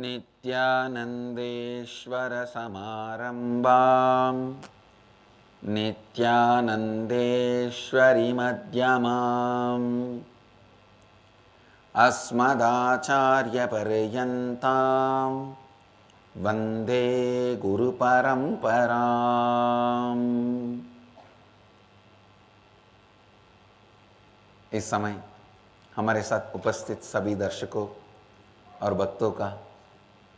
नित्यानन्देश्वरसमारम्भां नित्यानन्देश्वरिमध्यमाम् अस्मदाचार्यपर्यन्तां वन्दे गुरुपरम्पराम्। इस समय हमारे साथ उपस्थित सभी दर्शकों और भक्तों का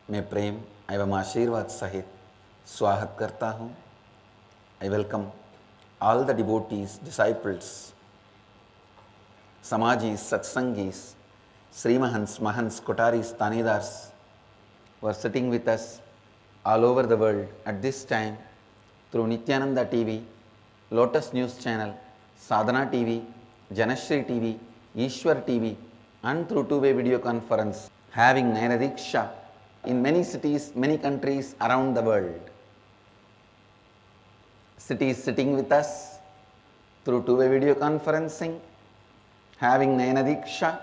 मैं प्रेम एवं आशीर्वाद सहित स्वागत करता हूँ। I welcome all the devotees, disciples, Samajis, Satsangis, Srimahans, Mahants, Kotaris, Tanidars who are sitting with us all over the world at this time through Nityananda TV, Lotus News Channel, Sadhana TV, Janashri TV, Ishwar TV and through two-way video conference having Nayana Diksha in many cities, many countries around the world. Cities sitting with us through two-way video conferencing, having Nayana Diksha,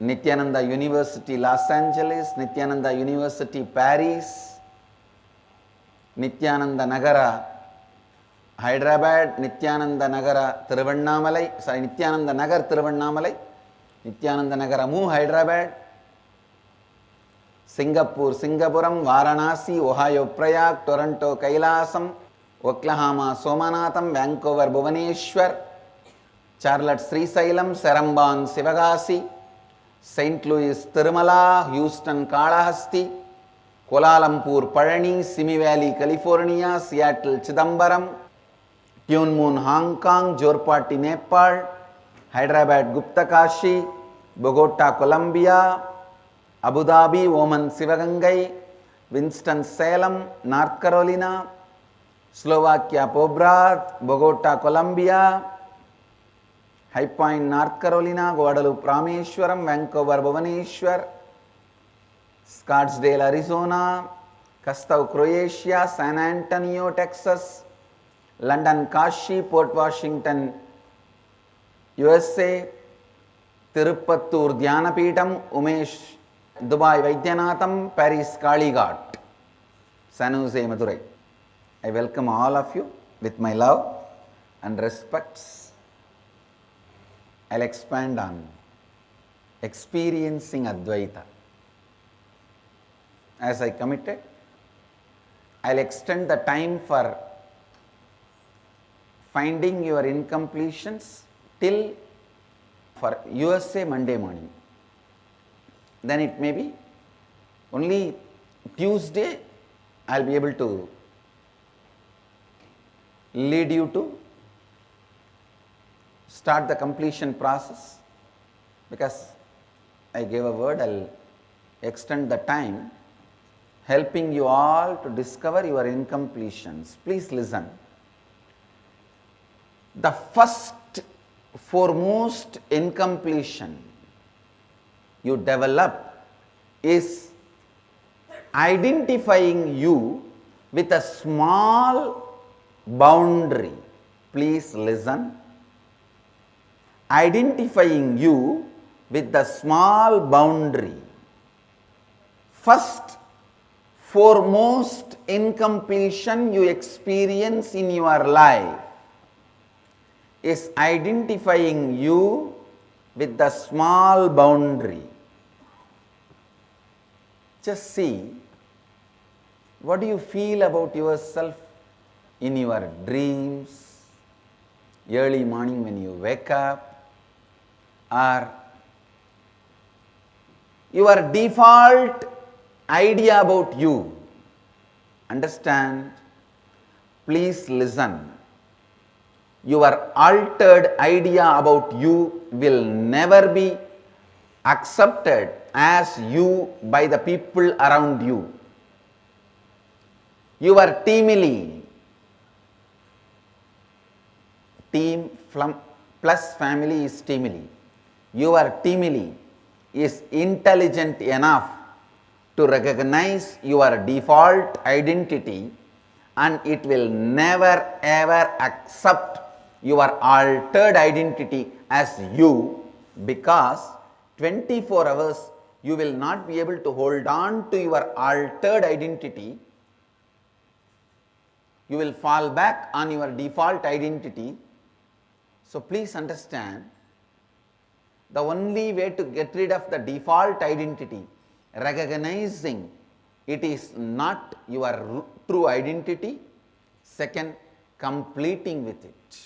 Nityananda University Los Angeles, Nityananda University Paris, Nityananda Nagara Hyderabad, Nityananda Nagara Thiruvannamalai, Nityananda Nagar Thiruvannamalai, Nityananda Nagara Mu Hyderabad, Singapore, Singapuram, Varanasi, Ohio, Prayag, Toronto, Kailasam, Oklahoma, Somanatham, Vancouver, Bhubaneswar, Charlotte, Srisailam, Saramban, Sivagasi, St. Louis, Tirumala, Houston, Kalahasti, Kuala Lumpur, Palani, Simi Valley, California, Seattle, Chidambaram, Tune Moon, Hong Kong, Jorpati, Nepal, Hyderabad, Gupta Kashi, Bogota, Colombia, Abu Dhabi, Oman, Sivagangai, Winston-Salem, North Carolina, Slovakia, Pobrad, Bogota, Colombia, High Point, North Carolina, Guadalupe, Rameshwaram, Vancouver, Bhubaneswar, Scottsdale, Arizona, Kastau, Croatia, San Antonio, Texas, London, Kashi, Port Washington, USA, Tirupattur, Dhyanapitham, Umesh, Dubai, Vaidyanatham, Paris, Kalighat, San Jose, Madurai. I welcome all of you with my love and respects. I'll expand on experiencing Advaita. As I committed, I'll extend the time for finding your incompletions till for USA Monday morning. Then it may be only Tuesday I'll be able to lead you to start the completion process, because I gave a word. I'll extend the time helping you all to discover your incompletions. Please listen. The first foremost incompletion you develop is identifying you with a small boundary. Please listen. Identifying you with the small boundary. First foremost incompletion you experience in your life is identifying you with the small boundary. Just see, what do you feel about yourself in your dreams, early morning when you wake up, or your default idea about you? Understand? Please listen. Your altered idea about you will never be accepted as you by the people around you. Your teamily, team plus family is teamily. Your teamily is intelligent enough to recognize your default identity, and it will never ever accept your altered identity as you, because 24 hours you will not be able to hold on to your altered identity. You will fall back on your default identity. So please understand, the only way to get rid of the default identity, recognizing it is not your true identity. Second, completing with it.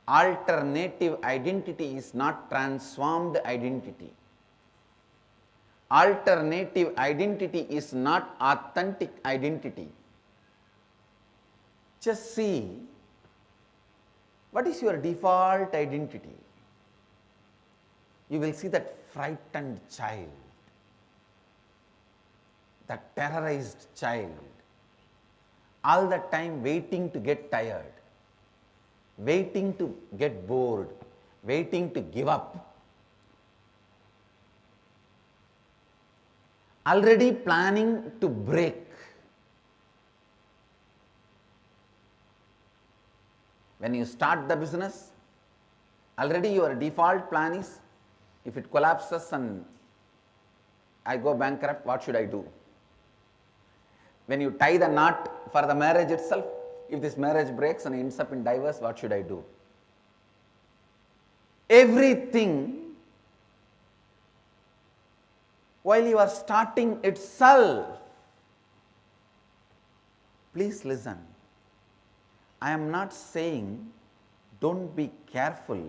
Alternative identity is not transformed identity. Alternative identity is not authentic identity. Just see, what is your default identity? You will see that frightened child, that terrorized child, all the time waiting to get tired, waiting to get bored, waiting to give up, already planning to break. When you start the business, already your default plan is, if it collapses and I go bankrupt, what should I do? When you tie the knot for the marriage itself, if this marriage breaks and ends up in divorce, what should I do? Everything, while you are starting itself, please listen. I am not saying don't be careful.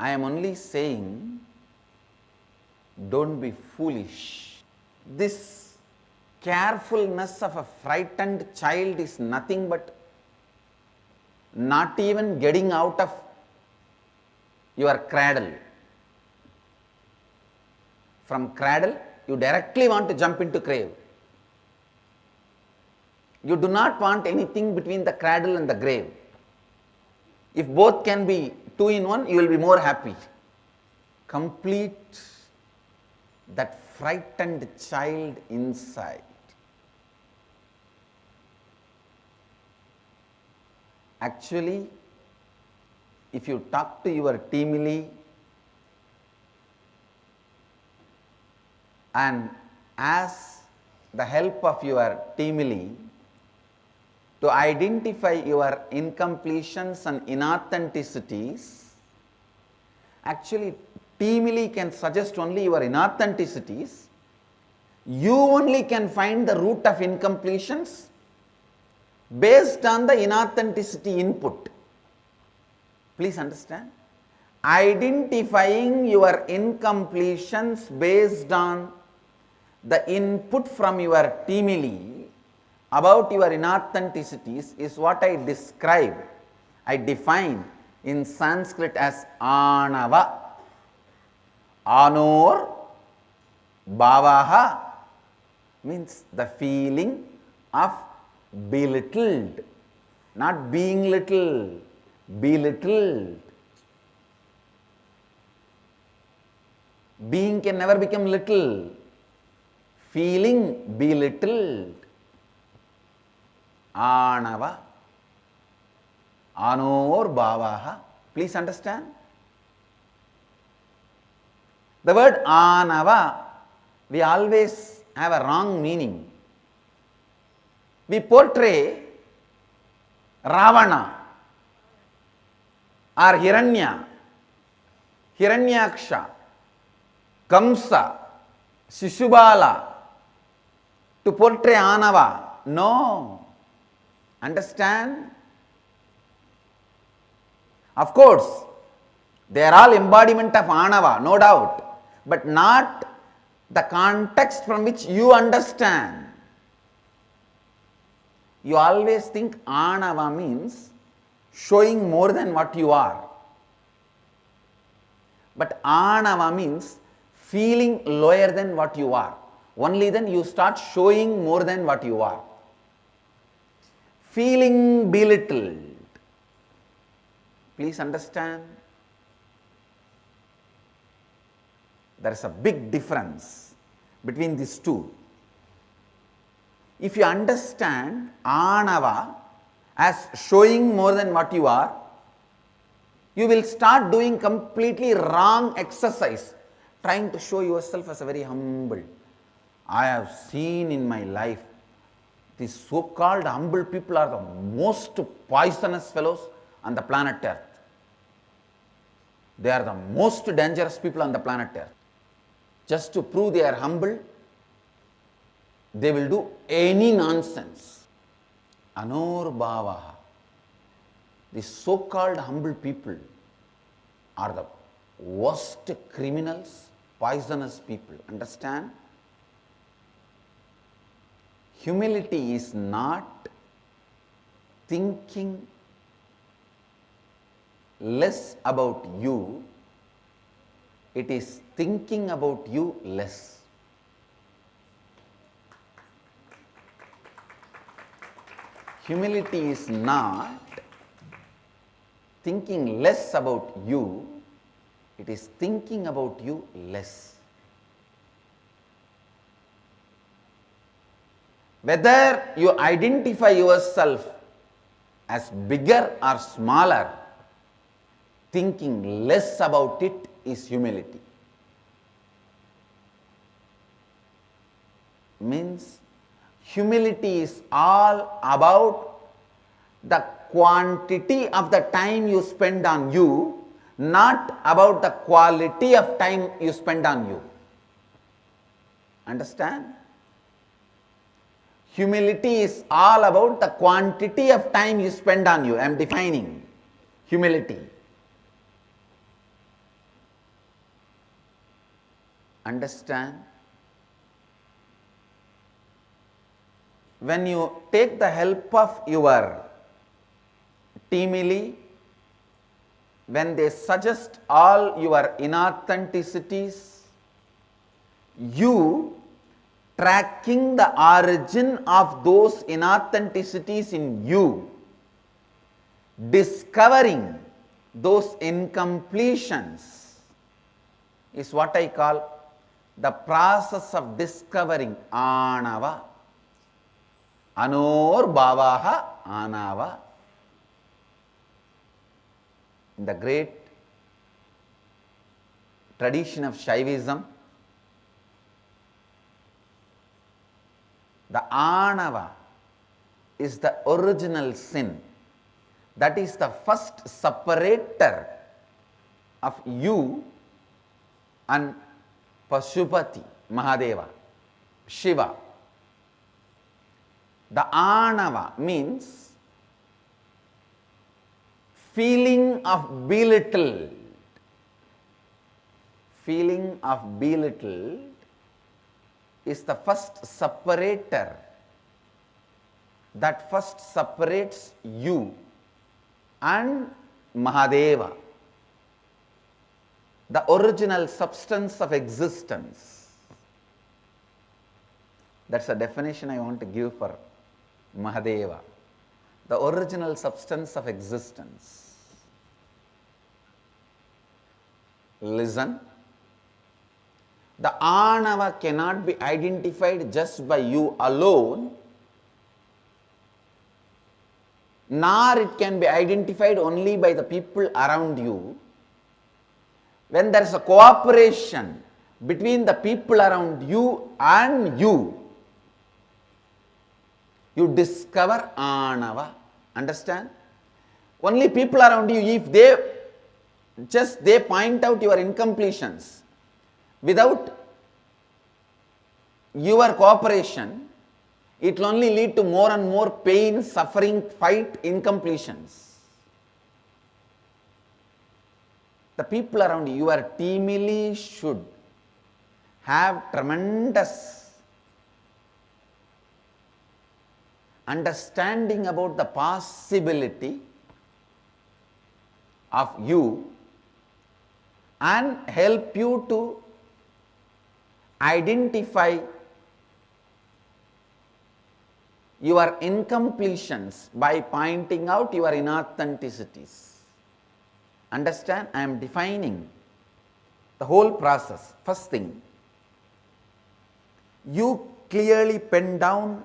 I am only saying don't be foolish. This carefulness of a frightened child is nothing but not even getting out of your cradle. From cradle, you directly want to jump into grave. You do not want anything between the cradle and the grave. If both can be two in one, you will be more happy. Complete that frightened child inside. Actually, if you talk to your teamily and ask the help of your teamily to identify your incompletions and inauthenticities, actually teamily can suggest only your inauthenticities. You only can find the root of incompletions based on the inauthenticity input. Please understand. Identifying your incompletions based on the input from your teamily about your inauthenticities is what I describe, I define in Sanskrit as anava. Anor bhavaha means the feeling of belittled, not being little, belittled. Being can never become little. Feeling belittled. Anava. Anor bhavaha. Please understand. The word anava, we always have a wrong meaning. We portray Ravana or Hiranya, Hiranyaksha, Kamsa, Shishubala to portray Anava. No. Understand? Of course, they are all embodiment of Anava, no doubt, but not the context from which you understand. You always think Anava means showing more than what you are. But Anava means feeling lower than what you are. Only then you start showing more than what you are. Feeling belittled. Please understand. There is a big difference between these two. If you understand Anava as showing more than what you are, You will start doing completely wrong exercise, trying to show yourself as a very humble. I have seen in my life, these so-called humble people are the most poisonous fellows on the planet Earth. They are the most dangerous people on the planet Earth. Just to prove they are humble, they will do any nonsense. Anor Bhavaha. These so-called humble people are the worst criminals, poisonous people. Understand? Humility is not thinking less about you, it is thinking about you less. Humility is not thinking less about you, it is thinking about you less. Whether you identify yourself as bigger or smaller, thinking less about it is humility. Means humility is all about the quantity of the time you spend on you, not about the quality of time you spend on you. Understand? Humility is all about the quantity of time you spend on you. I am defining humility. Understand? When you take the help of your teamily, when they suggest all your inauthenticities, you tracking the origin of those inauthenticities in you, discovering those incompletions is what I call the process of discovering Anava. Anor Bhavaha Anava. In the great tradition of Shaivism, the Anava is the original sin. That is the first separator of you and Pashupati, Mahadeva, Shiva. The Anava means feeling of belittled. Feeling of belittled is the first separator that first separates you and Mahadeva, the original substance of existence. That's a definition I want to give for Mahadeva, the original substance of existence. Listen, the Anava cannot be identified just by you alone, nor it can be identified only by the people around you. When there is a cooperation between the people around you and you discover Anava. Understand? Only people around you, if they point out your incompletions without your cooperation, it will only lead to more and more pain, suffering, fight, incompletions. The people around you, your teamily should have tremendous understanding about the possibility of you and help you to identify your incompletions by pointing out your inauthenticities. Understand? I am defining the whole process. First thing, you clearly pen down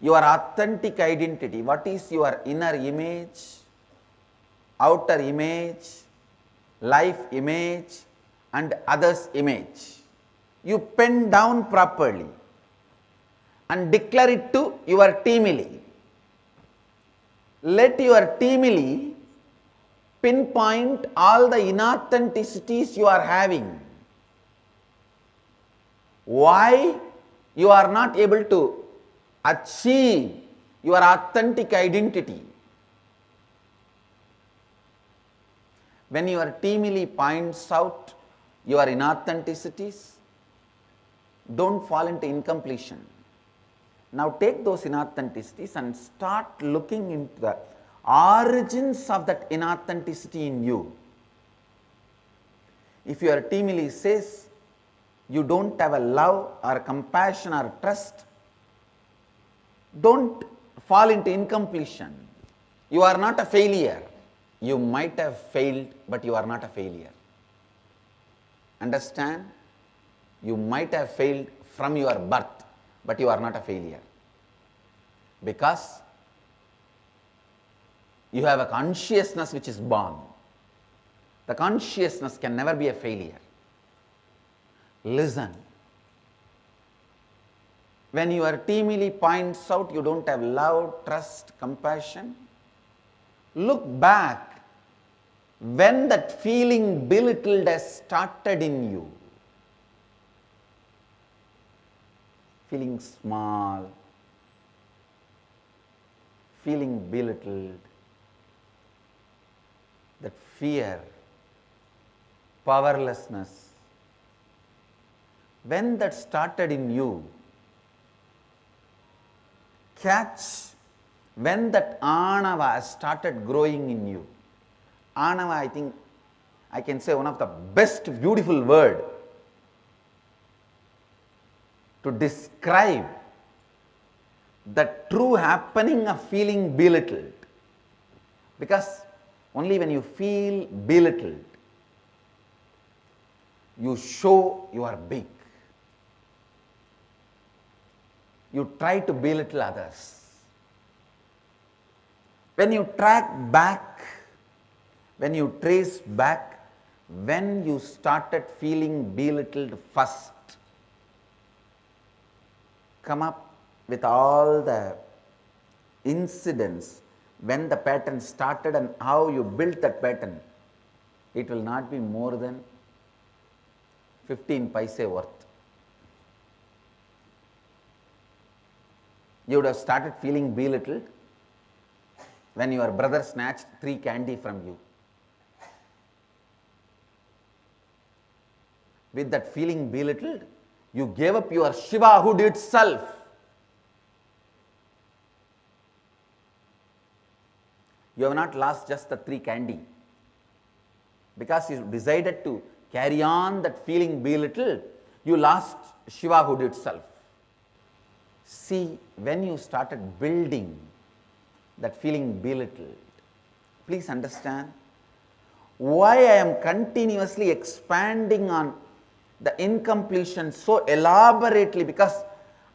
your authentic identity. What is your inner image? outer image, life image and others image. You pen down properly and declare it to your teamily. Let your teamily pinpoint all the inauthenticities you are having. Why you are not able to achieve your authentic identity? When your teamily points out your inauthenticities, don't fall into incompletion. Now take those inauthenticities and start looking into the origins of that inauthenticity in you. If your teamily says you don't have a love or compassion or trust, don't fall into incompletion. You are not a failure. You might have failed, but you are not a failure. Understand? You might have failed from your birth, but you are not a failure. Because you have a consciousness which is born. The consciousness can never be a failure. Listen. When your teamily points out you don't have love, trust, compassion, look back when that feeling belittled has started in you. Feeling small, feeling belittled, that fear, powerlessness. When that started in you, catch when that Anava started growing in you. Anava, I think I can say one of the best beautiful word to describe the true happening of feeling belittled. Because only when you feel belittled, you show you are big. You try to belittle others. When you track back, when you trace back, when you started feeling belittled first, come up with all the incidents when the pattern started and how you built that pattern. It will not be more than 15 paise worth. You would have started feeling belittled when your brother snatched 3 candy from you. With that feeling belittled, you gave up your Shivahood itself. You have not lost just the 3 candy. Because you decided to carry on that feeling belittled, you lost Shivahood itself. See, when you started building that feeling belittled, please understand why I am continuously expanding on the incompletion so elaborately, because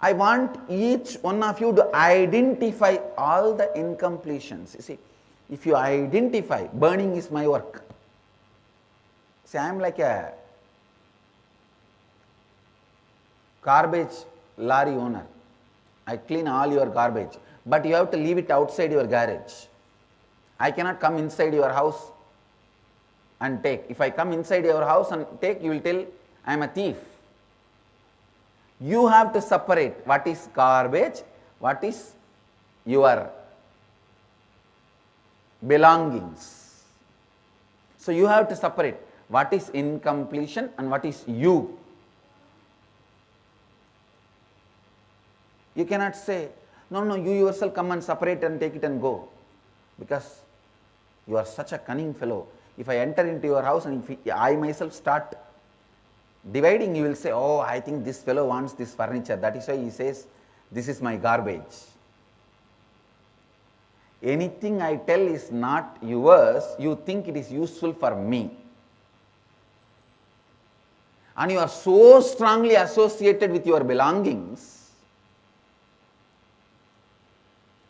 I want each one of you to identify all the incompletions. You see, if you identify, burning is my work. See, I am like a garbage lorry owner. I clean all your garbage, but you have to leave it outside your garage. I cannot come inside your house and take. If I come inside your house and take, you will tell I am a thief. You have to separate what is garbage, what is your belongings. So you have to separate what is incompletion and what is you. You cannot say, no, you yourself come and separate and take it and go. Because you are such a cunning fellow. If I enter into your house and if I myself start dividing, you will say, oh, I think this fellow wants this furniture. That is why he says, this is my garbage. Anything I tell is not yours, you think it is useful for me. And you are so strongly associated with your belongings,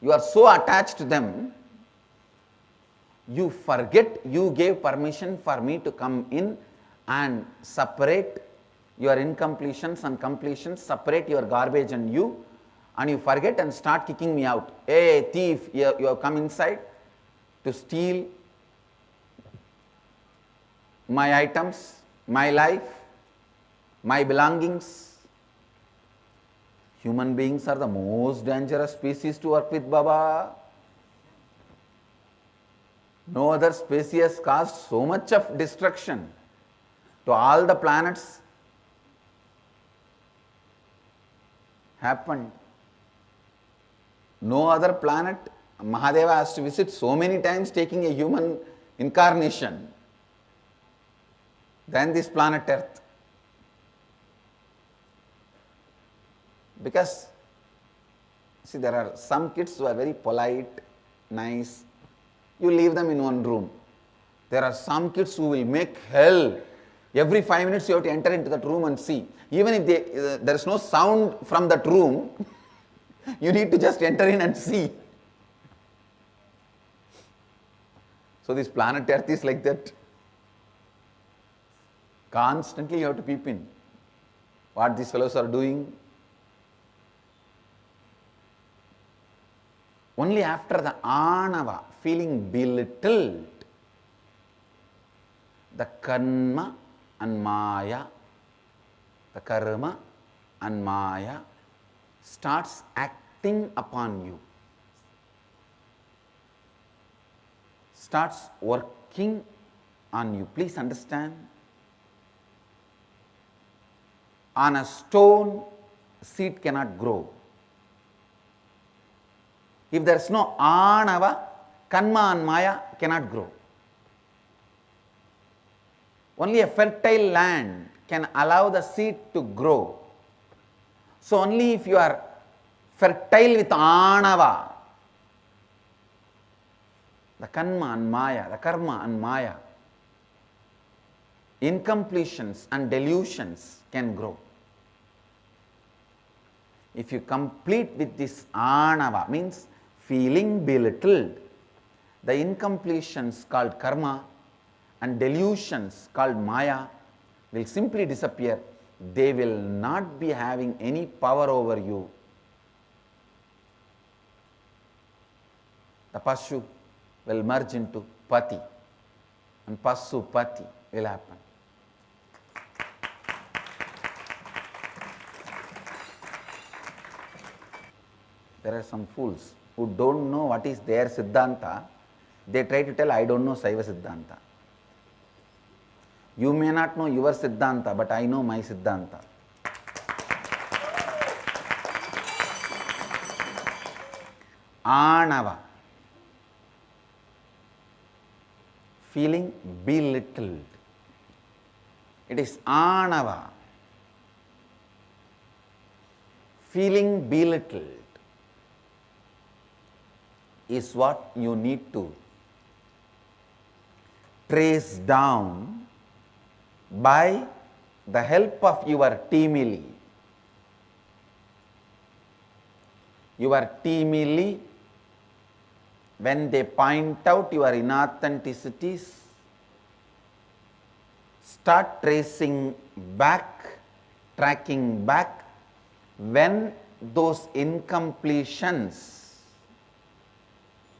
you are so attached to them, You forget you gave permission for me to come in and separate your incompletions and completions, separate your garbage and you forget and start kicking me out. Hey, thief, you have come inside to steal my items, my life, my belongings. Human beings are the most dangerous species to work with, Baba. No other species has caused so much of destruction to all the planets. Happened. No other planet Mahadeva has to visit so many times taking a human incarnation than this planet Earth. Because, see, there are some kids who are very polite, nice. You leave them in one room. There are some kids who will make hell. Every 5 minutes you have to enter into that room and see. Even if there is no sound from that room, you need to just enter in and see. So this planet Earth is like that. Constantly you have to peep in what these fellows are doing. Only after the anava, feeling belittled, the karma and maya starts acting upon you, starts working on you. Please understand. On a stone, seed cannot grow. If there is no anava, karma and maya cannot grow. Only a fertile land can allow the seed to grow. So only if you are fertile with anava, the karma and maya, incompletions and delusions can grow. If you complete with this anava, means feeling belittled, the incompletions called karma and delusions called maya will simply disappear. They will not be having any power over you. The Pashu will merge into Pati and Pasupati will happen. There are some fools who don't know what is their Siddhanta. They try to tell, I don't know Saiva Siddhanta. You may not know your Siddhanta, but I know my Siddhanta. Anava, feeling belittled. It is anava, feeling belittled is what you need to trace down by the help of your timili. Your timili, when they point out your inauthenticities, start tracing back, tracking back when those incompletions.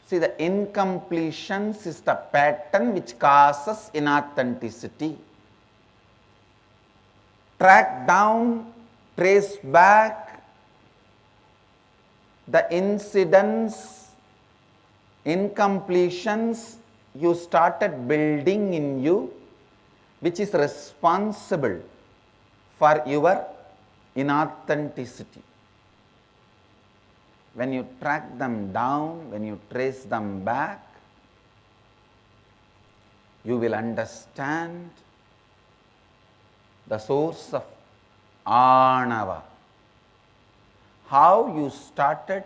See, the incompletions is the pattern which causes inauthenticity. Track down, trace back the incidents, incompletions you started building in you, which is responsible for your inauthenticity. When you track them down, when you trace them back, you will understand the source of anava, how you started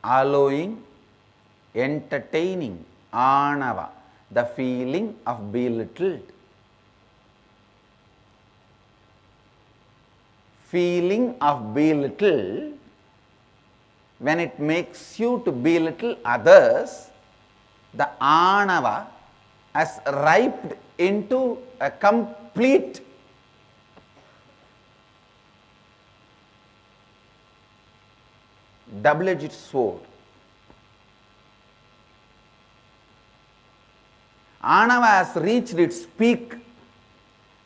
allowing, entertaining anava, the feeling of belittled. Feeling of belittled, when it makes you to belittle others, the Anava has riped into a complete double-edged sword. Anava has reached its peak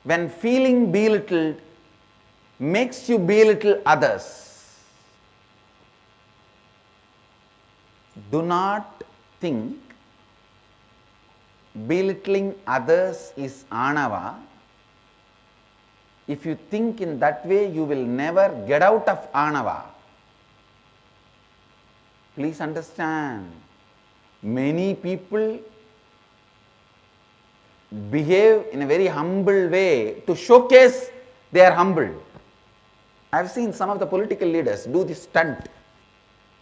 when feeling belittled makes you belittle others. Do not think belittling others is Anava. If you think in that way, you will never get out of Anava. Please understand, many people behave in a very humble way to showcase they are humble. I have seen some of the political leaders do this stunt,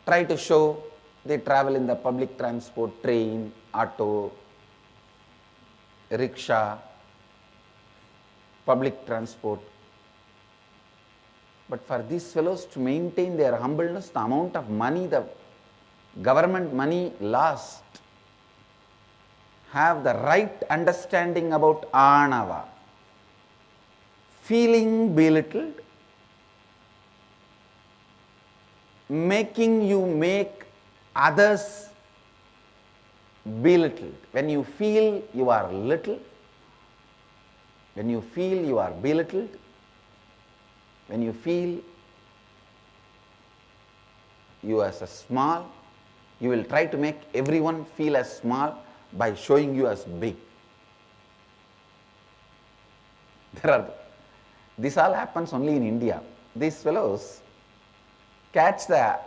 try to show they travel in the public transport, train, auto, rickshaw, public transport. But for these fellows to maintain their humbleness, the amount of money, the government money lost, have the right understanding about Anava. Feeling belittled, making you make others belittled. When you feel you are little, when you feel you are belittled, when you feel you as a small, you will try to make everyone feel as small by showing you as big. This all happens only in India. These fellows catch the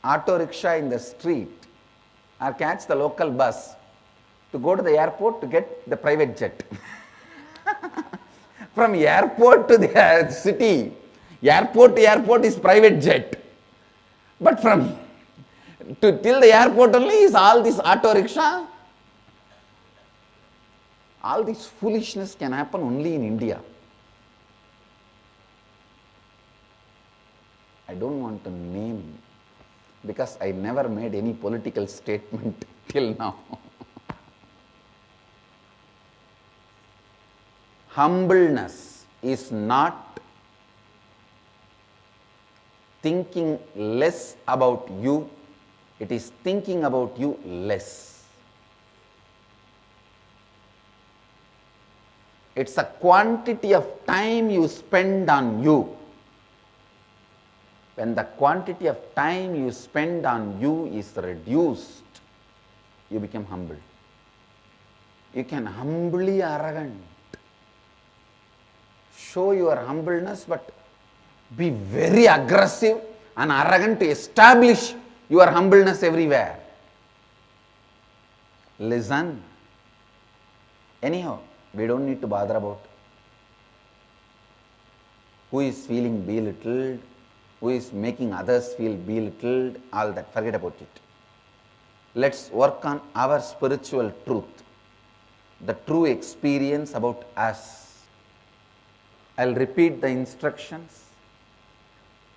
auto rickshaw in the street or catch the local bus to go to the airport to get the private jet. From airport to the city, airport to airport is private jet. But from till the airport only is all this auto rickshaw. All this foolishness can happen only in India. I don't want to name because I never made any political statement till now. Humbleness is not thinking less about you, it is thinking about you less. It's a quantity of time you spend on you. When the quantity of time you spend on you is reduced, you become humble. You can humbly arrogant. Show your humbleness, but be very aggressive and arrogant to establish your humbleness everywhere. Listen. Anyhow, we don't need to bother about who is feeling belittled, who is making others feel belittled, all that. Forget about it. Let's work on our spiritual truth, the true experience about us. I'll repeat the instructions.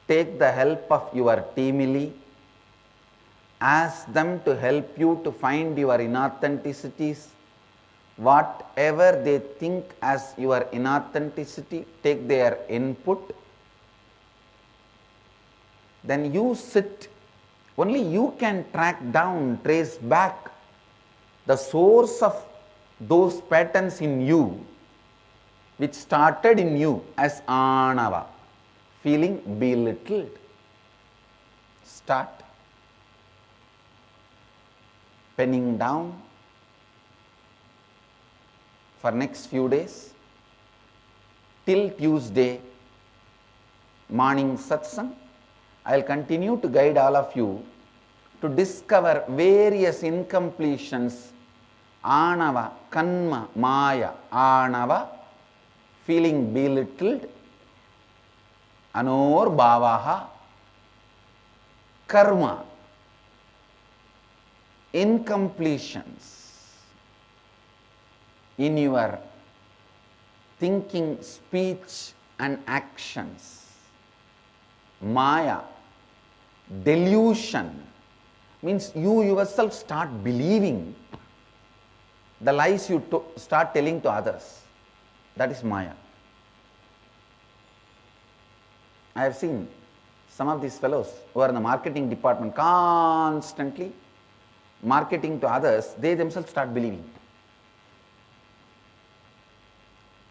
Take the help of your teamily. Ask them to help you to find your inauthenticities. Whatever they think as your inauthenticity, take their input. Then you sit. Only you can track down, trace back the source of those patterns in you which started in you as Anava, feeling belittled. Start penning down for next few days till Tuesday morning satsang. I will continue to guide all of you to discover various incompletions, Anava, Kanma, Maya, Anava, feeling belittled, Anor Bhavaha, Karma, incompletions in your thinking, speech and actions, Maya, delusion, means you yourself start believing the lies you start telling to others. That is Maya. I have seen some of these fellows who are in the marketing department constantly marketing to others, they themselves start believing.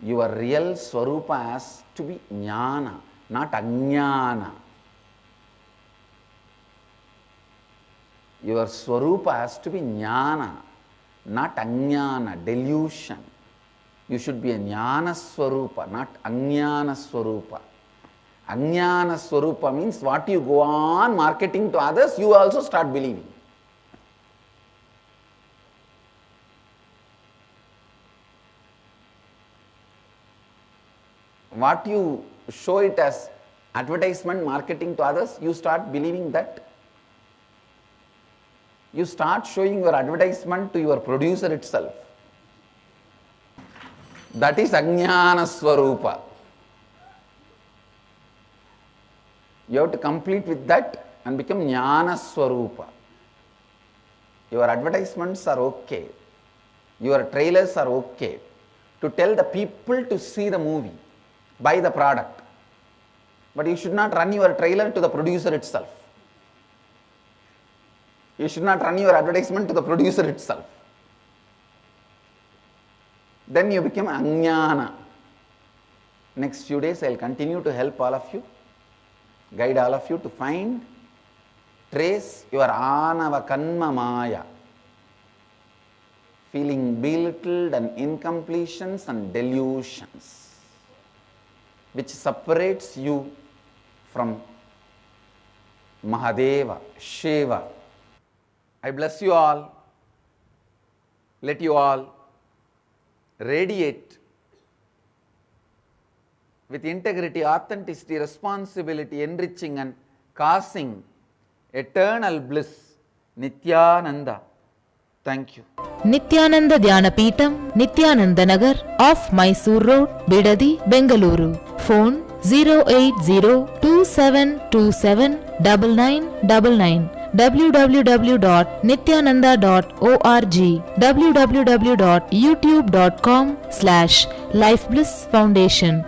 Your real Swarupa has to be Jnana, not Ajnana. Your Swarupa has to be Jnana, not Ajnana, delusion. You should be a Jnana Swarupa, not Ajnana Swarupa. Ajnana Swarupa means what you go on marketing to others, you also start believing. What you show it as advertisement marketing to others, you start believing that. You start showing your advertisement to your producer itself. That is Ajnana Swarupa. You have to complete with that and become Jnana Swarupa. Your advertisements are okay. Your trailers are okay. To tell the people to see the movie, buy the product. But you should not run your trailer to the producer itself. You should not run your advertisement to the producer itself. Then you become Ajnana. Next few days I will continue to help all of you, guide all of you to find, trace your Anava Kanma Maya, feeling belittled and incompletions and delusions, which separates you from Mahadeva, Shiva. I bless you all. Let you all radiate with integrity, authenticity, responsibility, enriching and causing eternal bliss. Nityananda. Thank you. Nityananda Dhyanapitham, Nityananda Nagar, off Mysore Road, Bidadi, Bengaluru. Phone 08027279999. www.nityananda.org. www.youtube.com/Life Bliss Foundation.